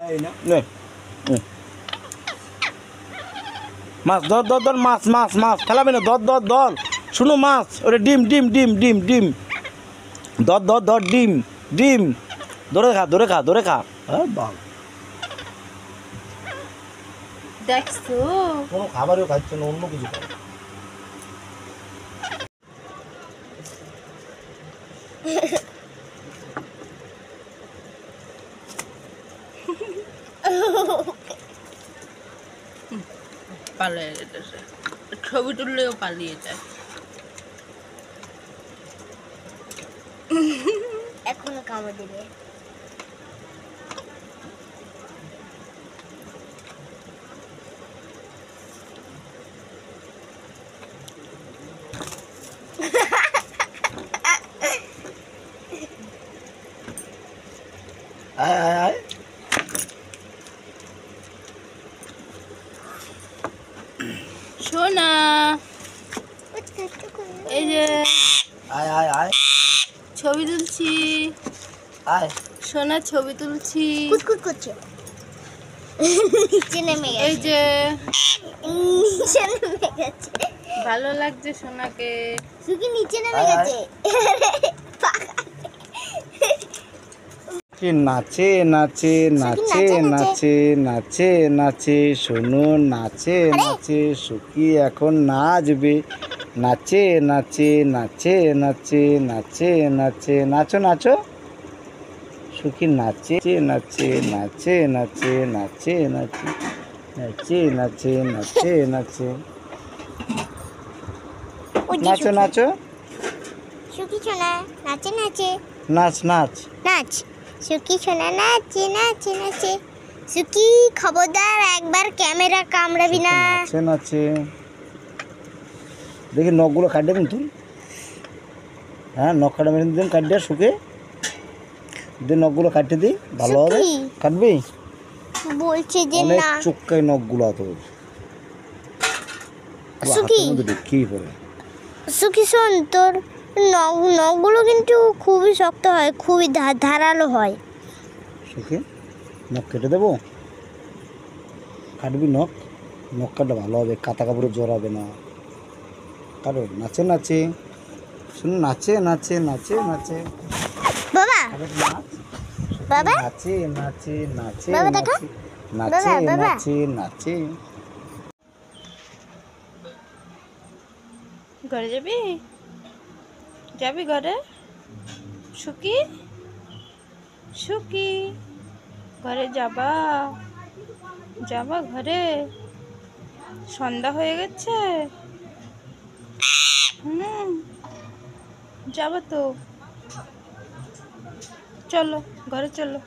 নে মাছ ধর ধর ধর মাছ মাছ মাছ ফেলাবে না ধর ধর ধর শুনো মাছ ওরে ডিম ডিম ডিম ডিম ডিম ধর ধর ধর ডিম ডিম ধরে খা ধরে খা ধরে খা হ্যাঁ বাল দেখছো কোনো খাবারও খাচ্ছে না অন্য কিছু খায় পালিয়ে যেতেছে ছবি তুললেও পালিয়ে যায় এখনো কামড় দিবে আয় আয় আয় সোনা এই যে আয় আয় আয় ছবি তুলছি আয় সোনা ছবি তুলছি কুটকুট করছে নিচে নেমে গেছে এই যে নিচে নেমে গেছে ভালো লাগছে সোনাকে সুকি নিচে নেমে গেছে নাচে নাচে নাচে নাচে নাচে নাচে শোনো নাচে নাচে সুখী এখন নাচবে নাচে নাচে নাচে নাচে নাচে নাচে নাচো নাচো সুখী নাচে নাচে নাচে নাচে নাচে নাচে নাচে নাচে নাচে নাচে নাচো নাচো সুকি সোনা নাচে নাচে নাচ নাচ নাচ সুকি সোনা নাচে নাচে নাচে সুকি খবরদার একবার ক্যামেরা কামড়াবি না নাচে নাচে দেখি নখগুলো কাটে কিন্তু হ্যাঁ নখ কাটা মেরে দিন কাট দিয়ে শুকে দিয়ে নখগুলো কাটতে দিই ভালো হবে কাটবি বলছে যে অনেক না চুক্কাই নখগুলো তো সুকি কি করে সুকি শোন তোর নখগুলো কিন্তু খুবই শক্ত হয় খুবই ধারালো হয় সুখে নখ কেটে দেবো কাটবি নখ নখ কাটলে ভালো হবে কাটা কাপড়ে জড়াবে না কারো নাচে নাচে শুনুন নাচে নাচে নাচে নাচে বাবা বাবা নাচে নাচে নাচে বাবা দেখো নাচে বাবা নাচে নাচে ঘরে যাবি যাবি ঘরে সুকি সুকি ঘরে যাবা যাবা ঘরে সন্ধ্যা হয়ে গেছে যাবা তো চলো ঘরে চলো